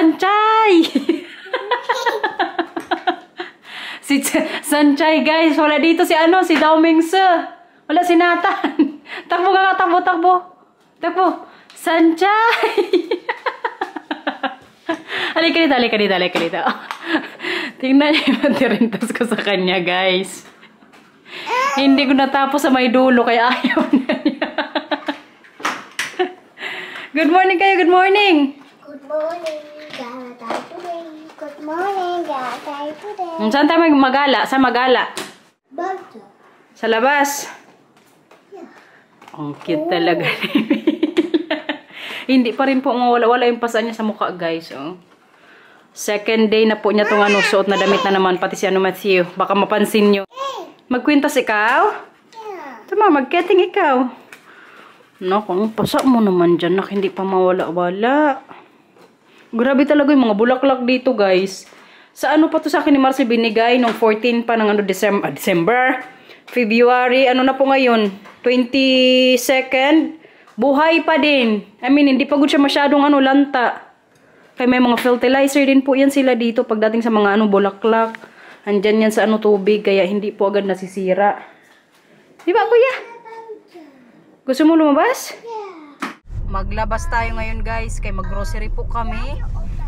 Sanchay! Si Sanchay, guys. Wala dito si ano, si Dao Mingse. Wala si Nathan. Takbo ka, takbo. Takbo. Sanchay! Halika dito. Tingnan niyo yung matirintas ko sa kanya, guys. Hindi ko natapos sa may dulo, kaya ayaw na niya. Good morning kayo, good morning. Good morning, gala tayo today. Good morning, gala tayo today. Saan tayo magala? Saan magala? Bagyo. Sa labas? Yeah. Ang cute talaga ni Mila. Hindi pa rin po mawala-wala yung pasa niya sa mukha, guys. Oh. Second day na po niya itong ano, suot na damit na naman. Pati si ano, Matthew. Baka mapansin nyo. Magkwintas ikaw? Yeah. Tama, magketing ikaw. Naku, ang pasa mo naman dyan. Hindi pa mawala-wala. Grabe talaga yung mga bulaklak dito, guys. Sa ano pa to sa akin ni Marcy binigay nung 14 pa ng ano, December. February, ano na po ngayon? 22nd. Buhay pa din. I mean, hindi pa good siya masyadong ano, lanta. Kaya may mga fertilizer din po yan sila dito pagdating sa mga ano, bulaklak. Andyan yan sa ano, tubig. Kaya hindi po agad nasisira. Di ba, kuya? Gusto mo lumabas? Yeah. Maglabas tayo ngayon, guys. Kaya mag-grocery po kami.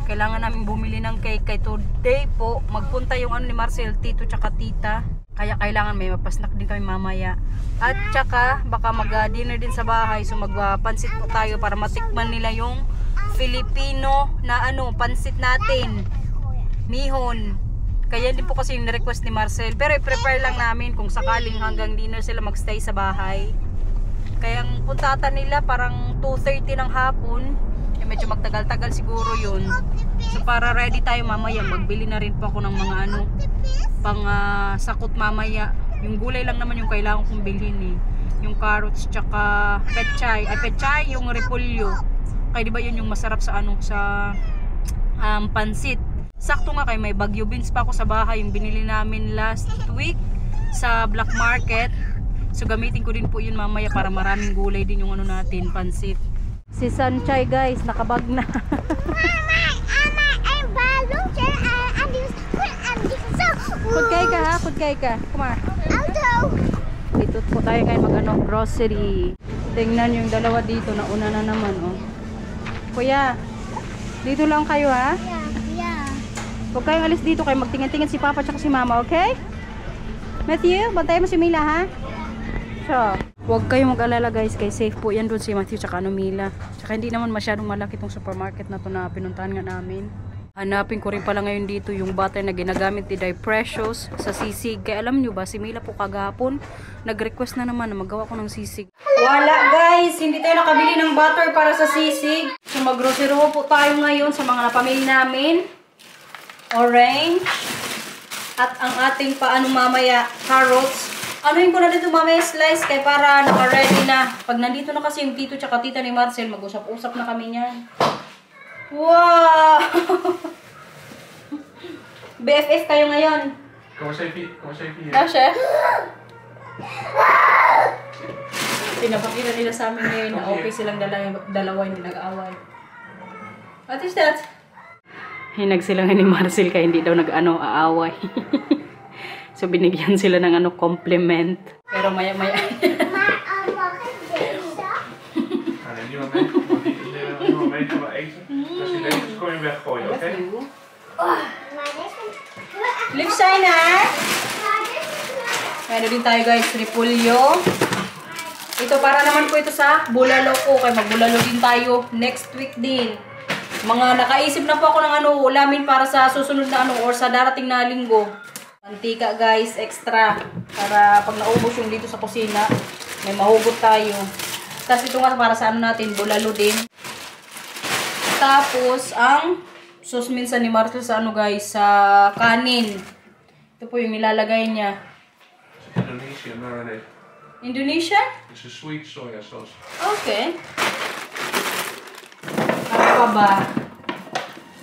Kailangan namin bumili ng cake. Kaya today po, magpunta yung ano ni Marcel, tito tsaka tita. Kaya kailangan may mapasnak din kami mamaya. At tsaka, baka mag-dinner din sa bahay. So magpansit po tayo para matikman nila yung Filipino na ano, pansit natin. Mihon. Kaya din po kasi yung request ni Marcel. Pero i-prepare lang namin kung sakaling hanggang dinner sila magstay sa bahay. Kaya ang puntata nila parang 2:30 ng hapon. Eh, medyo magtagal-tagal siguro yun. So para ready tayo mamaya. Magbili na rin po ako ng mga ano, pang sakot mamaya. Yung gulay lang naman yung kailangan kong bilhin eh. Yung carrots tsaka pechay. Ay pechay, yung repolyo. Kaya diba yun yung masarap sa ano, sa pansit. Sakto nga kay may bagyo beans pa ako sa bahay. Yung binili namin last week sa black market. So gamitin ko din po yun mamaya para maraming gulay din yung ano natin, pansit. Si Sanchay, guys, nakabag na. Kudkay ka ha, kudkay ka. Kumar. Dito po tayo kayo mag-ano, grocery. Tingnan yung dalawa dito, nauna na naman, oh. Kuya, dito lang kayo ha? Yeah. Huwag kayong alis dito kayo, magtingin-tingin si Papa at si Mama, okay? Matthew, bantayan mo si Mila ha? So, huwag kayong mag-alala, guys, kay safe po yan doon si Matthew tsaka ano, Mila. Tsaka hindi naman masyadong malaki tong supermarket na to na pinuntahan nga namin. Hanapin ko rin pala ngayon dito yung butter na ginagamit ni Dai Precious sa sisig. Kaya alam nyo ba, si Mila po kagahapon nag-request na naman na magawa ko ng sisig. Wala, guys, hindi tayo nakabili ng butter para sa sisig. So mag-grocery po tayo ngayon sa mga napamili namin. Orange. At ang ating paano mamaya, carrots. Anuhin ko na dito mamaya slice kaya para naka-ready na. Pag nandito na kasi yung tito tsaka tita ni Marcel, mag-usap-usap na kami niyan. Wow! BFF kayo ngayon. Como say Pia? Ah, chef? Pinapakita nila sa amin ngayon na okay silang dalawa hindi nag-away. What is that? Hinag sila nga ni Marcel kaya hindi daw nag-ano, aaway. So binigyan sila ng ano, compliment. Pero maya-maya. Weggooien, oké? Lips shiner. Meron din tayo, guys, repolyo. Ito para naman po ito sa bulalo ko. Kaya magbulalo din tayo next week din. Mga nakaisip na po ako ng ano, ulamin para sa susunod na ano or sa darating na linggo. Mantika, guys, extra. Para pag naubos yung dito sa kusina, may mahugot tayo. Tapos ito nga para sa ano natin, bulalo din. Tapos, ang sauce minsan ni Marcel sa ano, guys, sa kanin. Ito po yung nilalagay niya. Indonesian marinade. Indonesia? It's a sweet soya sauce. Okay. Ano pa ba?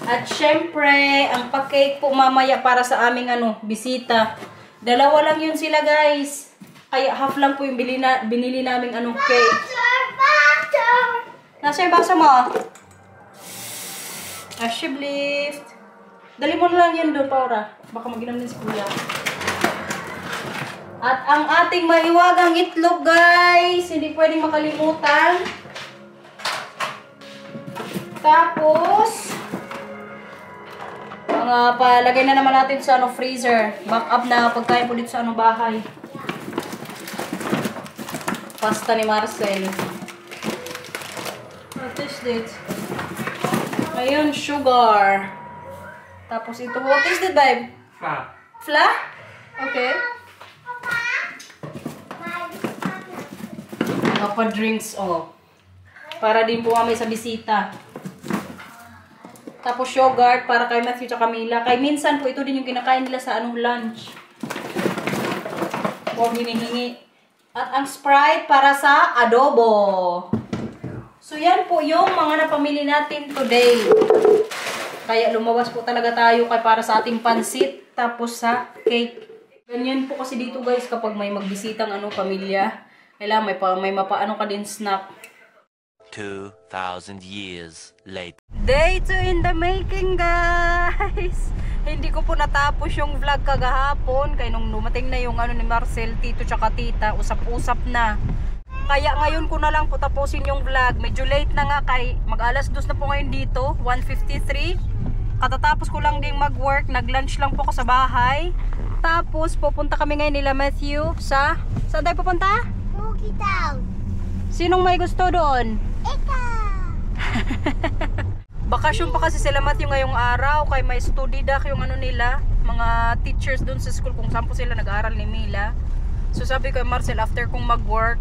At syempre, ang pa-cake po mamaya para sa aming ano, bisita. Dalawa lang yun sila, guys. Kaya half lang po yung binili naming ano, cake. Nasa yung baksa mo? Shiblift. Dali mo na lang yun doon, Paura. Baka mag-inom din si Kuya. At ang ating mahiwagang itlog, guys. Hindi pwedeng makalimutan. Tapos, palagay na naman natin sa freezer. Backup na pagkain po dito sa bahay. Pasta ni Marcel. What is this? Ayun, sugar. Tapos ito, what is it, babe? Fla. Fla? Okay. Drinks, oh. Para din po kami sa bisita. Tapos yogurt para kay Matthew at Camila. Kay minsan po ito din yung kinakain nila sa lunch. O hinihingi. At ang Sprite para sa adobo. So yan po yung mga napamili natin today. Kaya lumawas po talaga tayo para sa ating pansit. Tapos sa cake. Ganyan po kasi dito guys kapag may magbisitang pamilya. Kailangan may mapaano ka din snack. 2,000 years later. Day 2 in the making, guys. Hindi ko po natapos yung vlog kagahapon. Kaya nung dumating na yung ni Marcel, tito tsaka tita, usap-usap na. Kaya ngayon ko na lang po tapusin yung vlog. Medyo late na nga kay mag-alas 2 na po ngayon dito, 1:53. Katatapos ko lang ding mag-work, nag-lunch lang po ako sa bahay. Tapos pupunta kami ngayon nila Matthew sa... Saan tayo pupunta? Boogie Town. Sinong may gusto doon? Ikaw. Bakasyon pa kasi sila Matthew ngayong araw. Kaya may study dak yung nila. Mga teachers doon sa school kung saan po sila nag-aaral ni Mila. So sabi ko Marcel, after kong mag-work,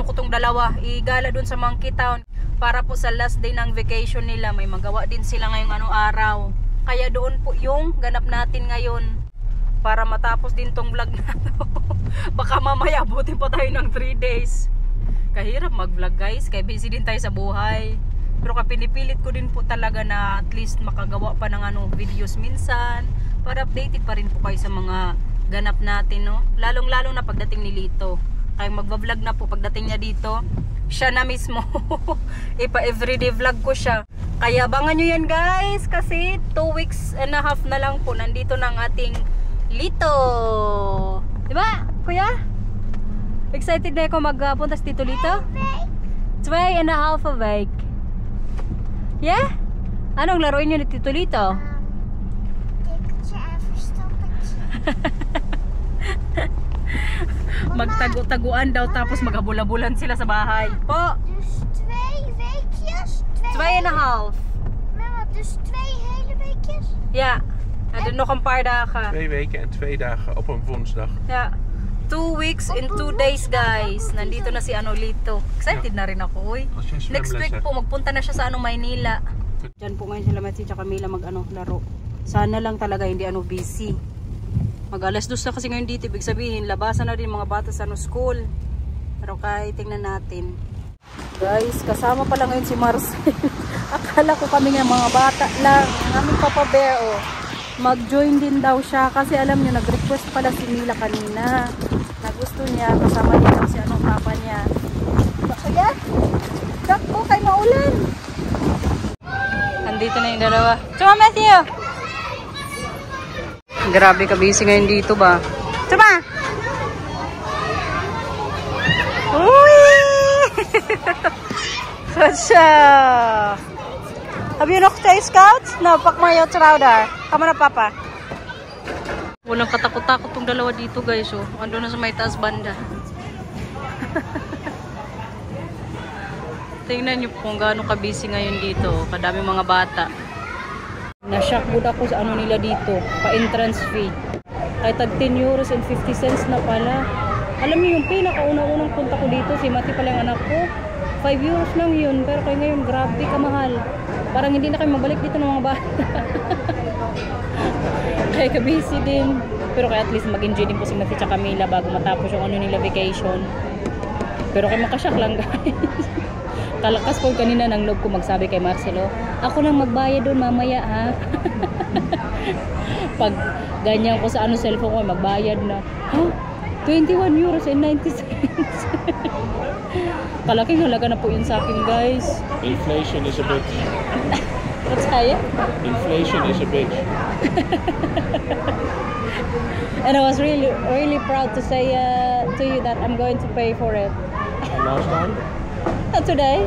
ko tong dalawa, igala doon sa Monkey Town. Para po sa last day ng vacation nila. May magawa din sila ngayong araw. Kaya doon po yung ganap natin ngayon. Para matapos din tong vlog na to. Baka mamaya abutin pa tayo ng 3 days. Kahirap mag-vlog guys, kaya busy din tayo sa buhay. Pero pinipilit ko din po talaga na at least makagawa pa ng videos minsan. Para updated pa rin po kayo sa mga ganap natin, no? Lalong-lalo na pagdating ni Lito. Kaya magva-vlog na po pagdating niya dito. Siya na mismo. Everyday vlog ko siya. Kaya abangan nyo yan guys, kasi 2 weeks and a half na lang po nandito ng ating Lito. Diba, kuya? Excited na ako magpunta sa Tito Lito? 2.5 a week. Yeah? Anong laruin nyo ni Tito Lito? Magtago-taguan daw tapos maghabula-bulan sila sa bahay. Po? Dus 2 weekjes? 2.5. Mama, dus 2 hele weekjes? Ja. Er nog een paar dagen. 2 weken en 2 dagen op een woensdag. Ja. 2 weeks and 2 days guys. Nandito na si Lito. Excited na rin ako, uy. Next week po magpunta na siya sa Maynila. Diyan po ngayon sila Matsi at Camila laro. Sana lang talaga hindi busy. Mag-alas 2 na kasi ngayon dito, ibig sabihin labasan na rin mga bata sa school. Pero kahit tingnan natin. Guys, kasama pala ngayon si Marcel. Akala ko kami nga mga bata lang. Ang aming Papa Bear, oh. Mag-join din daw siya kasi alam niyo nag-request pala si Mila kanina na gusto niya kasama niya daw si papa niya. Kaya dakpo kay maulan. Andito na yung dalawa. Tuma Matthew. Grabe ka busy ngayon dito ba? Tuma. Uy! Sasha. Have you nog twee scouts? No, pak maar jouw trouwder. Kama na, Papa. Walang katakot-takot tong dalawa dito, guys. Oh. Ando na sa may taas banda. Tingnan nyo po kung gaano ka-busy ngayon dito. Kadami mga bata. Na-shock good ako sa nila dito. Pa-entrance fee. Kahit tag 10 euros and 50 cents na pala. Alam niyo yung pinakauna-unang punta ko dito, si Mati pala yung anak ko. 5 euros lang yun. Pero kayo ngayon, grabe kamahal. Parang hindi na kayo mabalik dito ng mga bata. Kaya ka-busy din. Pero kaya at least mag-enjoy din po si Matthew at Camila bago matapos yung nila vacation. Pero kayo makasyak lang guys. Kalakas ko kanina ng loob ko magsabi kay Marcelo, ako lang magbayad doon mamaya ha. Pag ganyan ko sa cellphone ko, magbayad na. Huh? 21 euros and 90 cents. Kalaking halaga na po yun sa akin guys. Inflation is a bit... What's tayo? Inflation is a bitch. And I was really proud to say to you that I'm going to pay for it. Last time? Not today.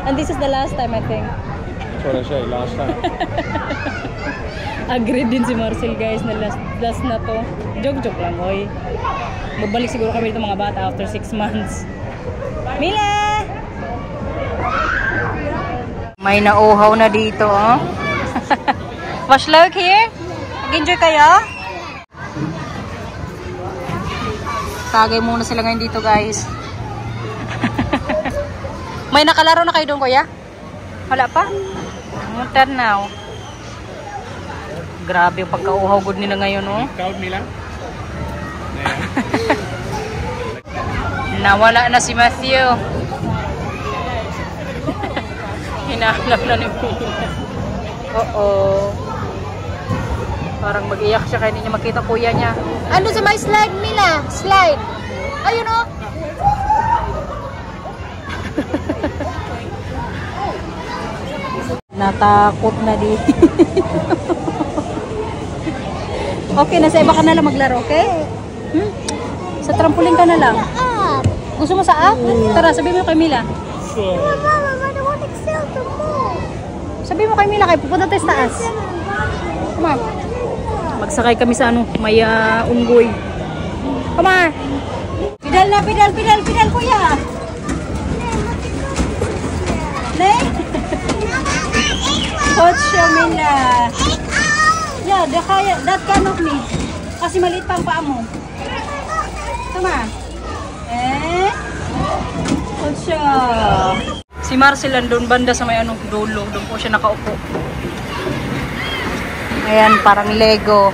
And this is the last time, I think. That's what I say, last time. Agreed din si Marcel, guys, na last na to. Joke lang, hoy. Babalik siguro kami dito mga bata after 6 months. Mila! May nauhaw na dito, oh. Flashlight here? Nag-enjoy kayo? Tagay muna sila ngayon dito, guys. May nakalaro na kayo doon, kuya? Wala pa? Mutan now. Grabe yung pagkauhaw good nila ngayon, oh. Koud, Mila? Nawala na si Matthew. Hinahanap na ni Mila. Parang mag-iyak siya kaya hindi niya makita kuya niya. Ano sa may slide, Mila? Slide. Ayun, oh. Natakot na di. Okay, nasa iba ka na lang maglaro, okay? Sa trampoline ka na lang. Gusto mo sa app? Tara, sabihin mo kay Mila. Sabihin mo kay Mila, kay pupunta tayo sa taas. Come on. Magsakay kami sa ano, may unggoy. Come on. Pedal na, pedal, kuya. Ne? Coach Mila. Yeah, that kind of need. Kasi maliit pa ang paa mo. Tama. Coach. Si Marcel doon banda sa may anong dulo. Doon po siya nakaupo. Ayan, parang Lego.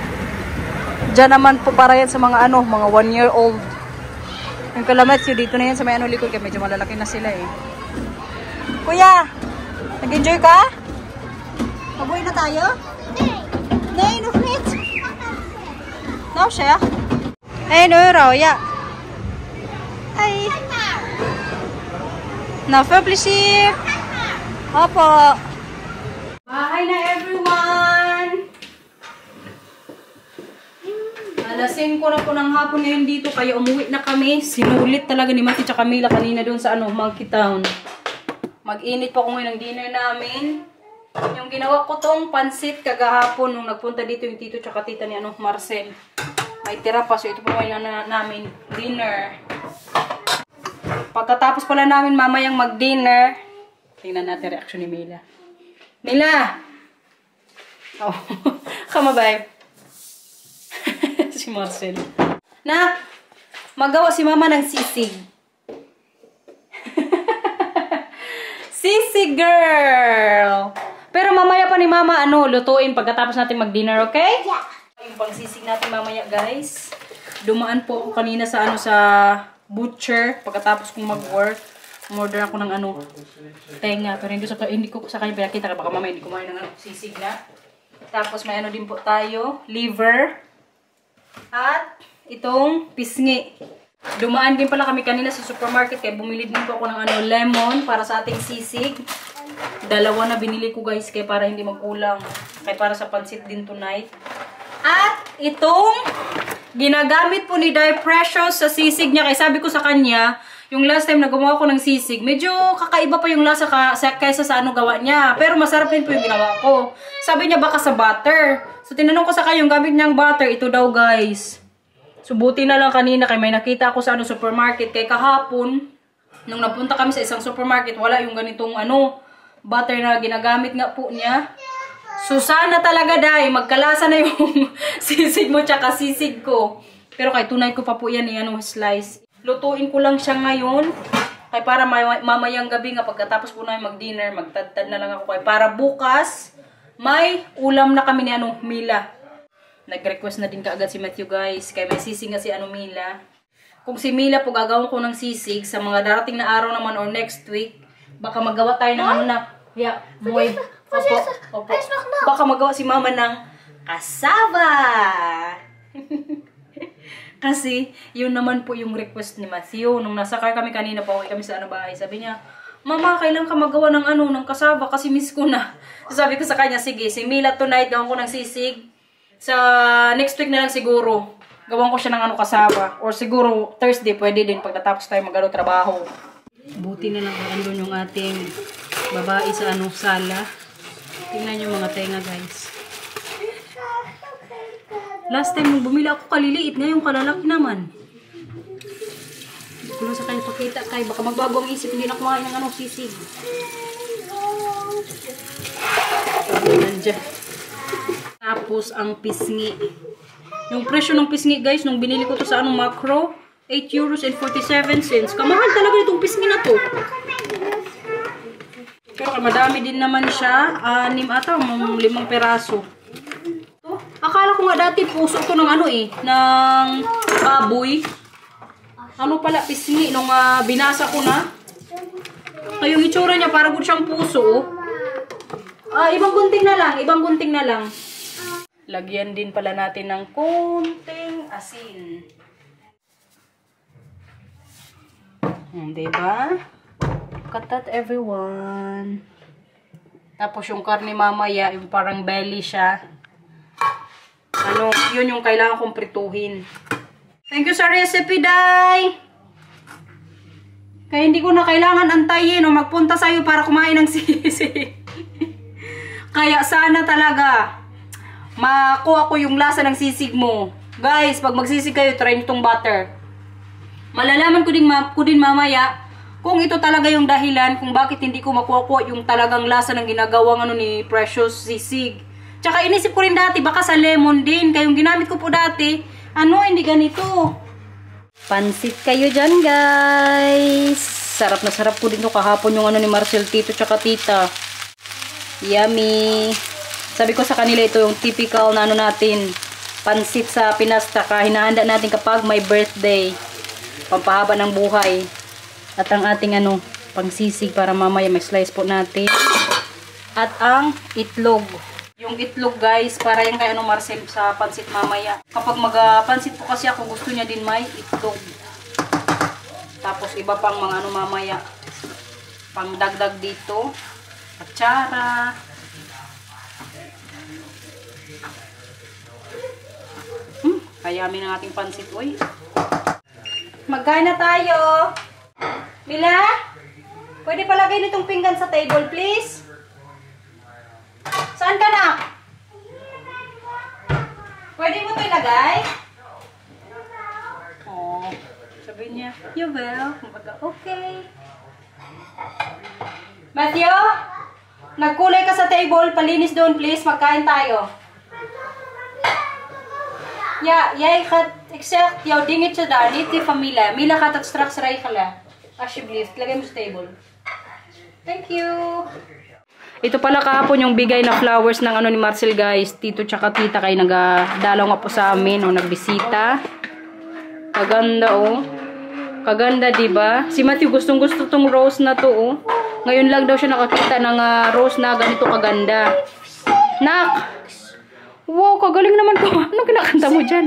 Diyan naman po para yan sa mga ano, mga 1-year-old. Yung kalamatyo dito na yan sa may ano likod. Kaya medyo malalaki na sila eh. Kuya, nag-enjoy ka? Mabuhay na tayo? Nej, nog skit. No, siya. Ay, no, Roya. Ay. No, publiship. Opo. Bahay na, everyone. Alas 5 na po ng hapon ngayon dito. Kaya umuwi na kami. Sinulit talaga ni Mati tsaka Mila kanina doon sa ano, Monkey Town. Mag-init pa ko ngayon ng dinner namin. Yung ginawa ko tong pansit kagahapon nung nagpunta dito yung tito tsaka tita ni ano, Marcel. May tira pa. So ito po ngayon na namin dinner. Pagkatapos pala namin mamayang mag-dinner, tingnan natin reaction ni Mila. Mila! Oh, come on, babe. Si Marcel. Na, magawa si mama ng sisig. Sisig girl! Pero mamaya pa ni mama, ano, lutuin pagkatapos natin mag-dinner, okay? Yeah. Yung pangsisig natin mamaya, guys. Dumaan po ako kanina sa, ano, sa butcher. Pagkatapos kong mag-work, umorder ako ng, ano, tenga. Pero hindi ko sa kanya pinakita. Baka mamaya hindi kumain ng, ano, sisig na. Tapos may ano din po tayo, liver. At itong pisngi. Dumaan din pala kami kanina sa supermarket. Kaya bumili din po ako ng, ano, lemon para sa ating sisig. Dalawa na binili ko, guys, kaya para hindi magkulang. Kaya para sa pansit din tonight. At itong ginagamit po ni Dai Precious sa sisig niya. Kaya sabi ko sa kanya, yung last time na gumawa ko ng sisig, medyo kakaiba pa yung lasa kaysa sa ano gawa niya. Pero masarap din po yung ginawa ko. Sabi niya baka sa butter. So tinanong ko sa kanya yung gamit niyang butter. Ito daw, guys. So buti na lang kanina kaya may nakita ako sa ano supermarket. Kaya kahapon, nung napunta kami sa isang supermarket, wala yung ganitong ano butter na ginagamit nga po niya. So sana talaga dahil magkalasa na yung sisig mo tsaka sisig ko. Pero kay tunay ko pa po yan ano, slice. Lutuin ko lang siya ngayon. Kaya para mamayang gabi nga pagkatapos po namin mag-dinner, magtadtad na lang ako. Kaya para bukas, may ulam na kami ni ano, Mila. Nag-request na din kaagad si Matthew, guys. Kaya may sisig nga si ano, Mila. Kung si Mila po gagawin ko ng sisig sa mga darating na araw naman or next week, baka magawa tayo ng ano na, yeah, moy. Opo. Baka magawa si mama ng kasaba. Kasi, yun naman po yung request ni Matthew. Nung nasa car kami kanina, pauwi kami sa ano bahay. Sabi niya, Mama, kailan ka magawa ng ano, ng kasaba kasi miss ko na. Sabi ko sa kanya, sige, si Mila tonight, gawan ko ng sisig. Sa next week na lang siguro, gawan ko siya ng ano kasaba. Or siguro, Thursday, pwede din pagkatapos tayo mag-ano trabaho. Buti na lang kung andun yung ating babae sa ano, sala. Tingnan yung mga tenga, guys. Last time nung bumili ako kaliliit, ngayon kalalaki naman. Kung sa kanya pakita kay baka magbago ang isip, hindi na kumain ng ano, sisig. Nandiyan. Tapos ang pisngi. Yung presyo ng pisngi, guys, nung binili ko to sa anong Macro, 8 € and 47 cents. Kamahal talaga itong pisngi na to. Pero madami din naman siya. 6 ata, 5 peraso. Akala ko nga dati puso to ng ano ng baboy. Ano pala, pisngi, nung binasa ko na. Ay, yung itsura niya, parang siyang puso. Ibang gunting na lang, ibang gunting na lang. Lagyan din pala natin ng konting asin. Diba? Cut that, everyone. Tapos yung karne mamaya, yung parang belly siya. Ano, yun yung kailangan kong prituhin. Thank you sa recipe, Day! Kaya hindi ko na kailangan antayin o magpunta sa'yo para kumain ng sisig. Kaya sana talaga makuha ko yung lasa ng sisig mo. Guys, pag magsisig kayo, try nyo itong butter. Malalaman ko din mamaya kung ito talaga yung dahilan kung bakit hindi ko makuha yung talagang lasa ng ginagawang ano ni Precious sisig. Tsaka inisip ko rin dati, baka sa lemon din. Kaya yung ginamit ko po dati, hindi ganito. Pansit kayo dyan, guys. Sarap na sarap po din ito kahapon yung ano ni Marcel, Tito, tsaka Tita. Yummy. Sabi ko sa kanila, ito yung typical na ano natin, pansit sa Pinas, tsaka hinahanda natin kapag may birthday. Pampahaba ng buhay. At ang ating ano, pangsisig para mamaya may slice po natin. At ang itlog. Yung itlog, guys, para yung kay ano Marcel sa pansit mamaya. Kapag mag-pansit po kasi ako, gusto niya din may itlog. Tapos iba pang mga ano mamaya. Pang dagdag dito. Atsara. Kayami ng ating pansit, oy. Magkain na tayo. Mila, pwede palagay nitong pinggan sa table, please? Saan ka na? Pwede mo ito ilagay? Oh, sabi niya, you will. Okay. Matthew, nagkulay ka sa table. Palinis doon, please. Magkain tayo. Ja, jij gaat, ik zeg jouw dingetje daar, niet die van Mila. Mila gaat het straks regelen. Alsjeblieft, lagay mo sa table. Thank you. Ito pala kahapon yung bigay na flowers ng ano ni Marcel, guys. Tito tsaka Tita kayo nagdalaw nga po sa amin o nagbisita. Kaganda, oh. Kaganda, diba? Si Matthew gustong gusto tong rose na to, oh. Ngayon lang daw siya nakakita ng rose na ganito kaganda. Nak! Wow, kagaling naman ko. Anong kinakanta mo dyan?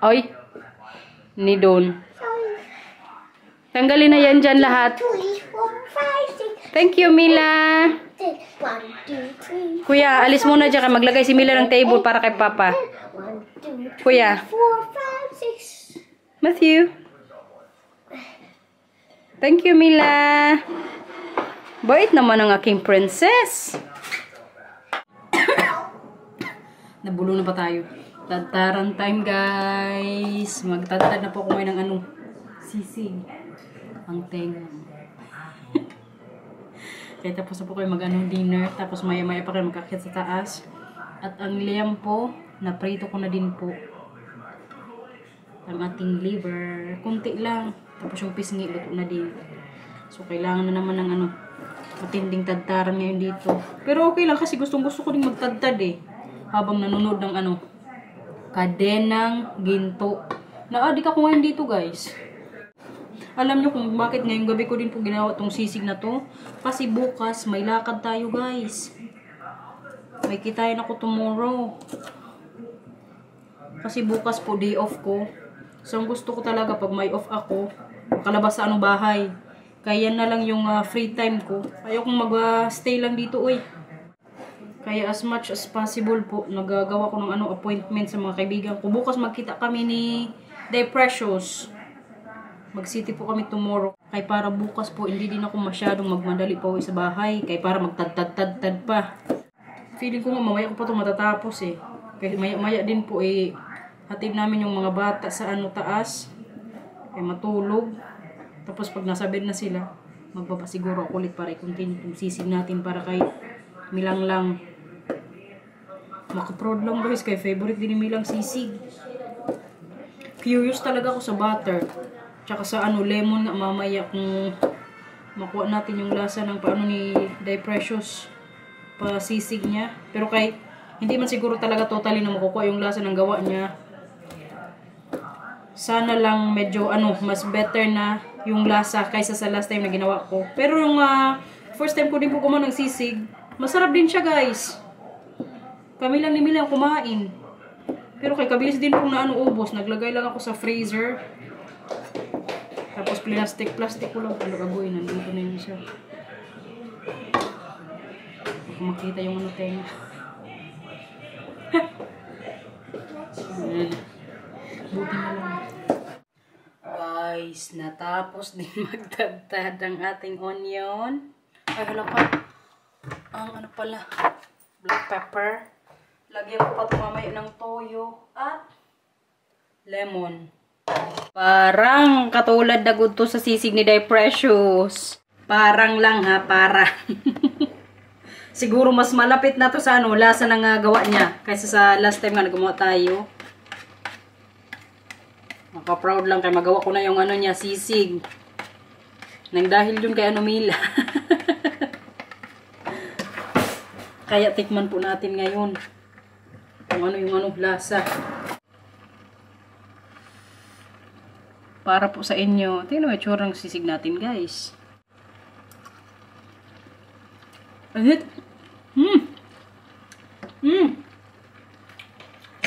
Oy. Ni Don. Tanggalin na yan dyan lahat. Thank you, Mila. Kuya, alis muna dyan. Maglagay si Mila ng table para kay Papa. Kuya. Matthew. Thank you, Mila. Bait naman ang aking princess. Nabulo na pa tayo. Tadtaran time, guys. Magtadtad na po ako ngayon ng ano, sisig. Ang tenga. Kaya tapos na po kayo mag-ano dinner. Tapos maya-maya pa kayo magkakit sa taas. At ang liam po, naprito ko na din po. Ang ating liver. Kunti lang. Tapos yung pisngi, luto na din. So, kailangan na naman ng ano, matinding tadtaran ngayon dito. Pero okay lang kasi gustong-gusto ko din magtadtad eh. Habang nanonood ng ano, Kadenang Ginto. Na-addict ako ngayon dito, guys. Alam nyo kung bakit ngayong gabi ko din po ginawa itong sisig na to? Kasi bukas may lakad tayo, guys. May kitain ako tomorrow. Kasi bukas po day off ko. So, ang gusto ko talaga pag may off ako, makalabas sa anong bahay. Kaya na lang yung free time ko. Ayokong mag-stay lang dito, uy. Kaya as much as possible po, nagagawa ko ng appointment sa mga kaibigan ko. Bukas magkita kami ni Day Precious. Mag-city po kami tomorrow. Kaya para bukas po, hindi din ako masyadong magmadali pa uwi sa bahay. Kaya para magtad-tad-tad pa. Feeling ko nga mamaya ko pa ito matatapos eh. Kaya maya din po hatid namin yung mga bata sa taas. Kaya matulog. Tapos pag nasa bed na sila, magpapasiguro ako ulit para i-continue yung sisig natin para kay Milang lang. Makaproud lang guys, kay favorite din ni Milang sisig. Curious talaga ako sa butter. Tsaka sa lemon nga mamaya kung makuha natin yung lasa ng paano ni Day Precious pa sisig niya. Pero kay hindi man siguro talaga totally na makukuha yung lasa ng gawa niya. Sana lang medyo mas better na yung lasa kaysa sa last time na ginawa ko. Pero yung first time ko din po kumain ng sisig, masarap din siya guys. Kami lang ni Milang kumain. Pero kay kabilis din pong ubos. Naglagay lang ako sa freezer. Tapos plastic ko lang. Ano gagawin? Nandito na yun siya. Kung makita yung tenga. Buti na lang. Guys, natapos din magtagtad ang ating onion. Ay, hala pa. Ang pala, black pepper. Lagyan ko pa ito mamaya ng toyo at lemon. Parang katulad na good to sa sisig ni Day Precious. Parang lang ha, para. Siguro mas malapit na to sa lasa ng gawa niya kaysa sa last time nga gumawa tayo. Maka-proud lang kay magawa ko na yung niya, sisig. Nang dahil yun kay Mila. Kaya tikman po natin ngayon. Kung yung lasa. Para po sa inyo. Tingnan mo yung tsurang sisig natin, guys. Ahit.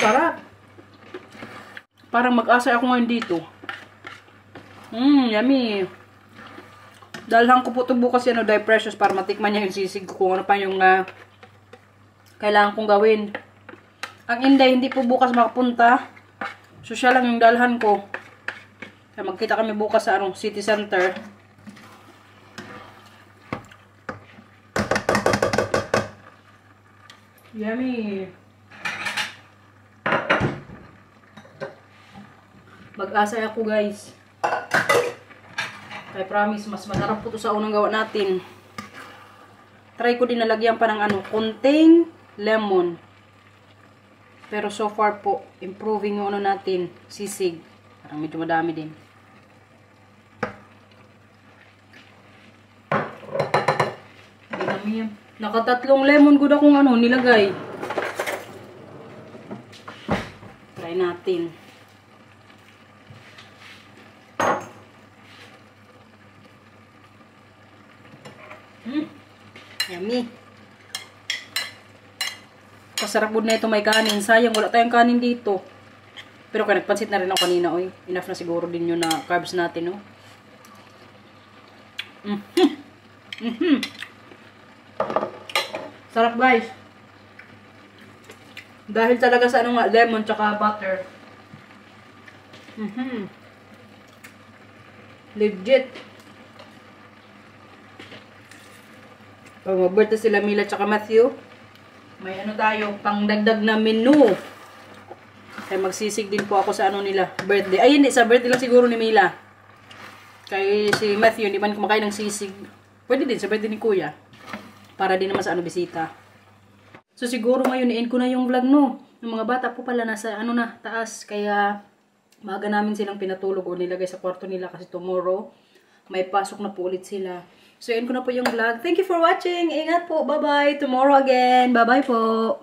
Sarap. Parang mag-asa ako ngayon dito. Yummy. Dalhan ko po ito bukas Day Precious para matikman niya yung sisig ko. Kung ano pa yung kailangan kong gawin. Ang Inday hindi po bukas makapunta. So siya lang yung dalhan ko. Kaya magkita kami bukas sa City Center. Yummy. Mag-asa ako guys. Kaya promise, mas masarap po ito sa unang gawa natin. Try ko din nalagyan pa ng konting lemon. Pero so far po, improving yung natin, sisig. Parang medyo madami din. Nakatatlong lemon good akong nilagay. Try natin. Yummy. Pasarap po na ito may kanin. Sayang, wala tayong kanin dito. Pero kaya nagpansit na rin ako kanina, oy. Enough na siguro din yun na carbs natin, no? Sarap, guys. Dahil talaga sa lemon tsaka butter. Legit. Pag mag-birthday sila Mila tsaka Matthew, may tayo, pangdagdag na menu. Kaya magsisig din po ako sa nila, birthday. Ay, hindi, sa birthday lang siguro ni Mila. Kaya si Matthew, hindi man kumakain ng sisig. Pwede din, sa birthday ni Kuya. Para din naman sa bisita. So, siguro ngayon, i-end ko na yung vlog, no? Yung mga bata po pala nasa, taas. Kaya, maaga namin silang pinatulog o nilagay sa kwarto nila kasi tomorrow, may pasok na po ulit sila. So, end ko na po yung vlog. Thank you for watching. Ingat po. Bye-bye. Tomorrow again. Bye-bye po.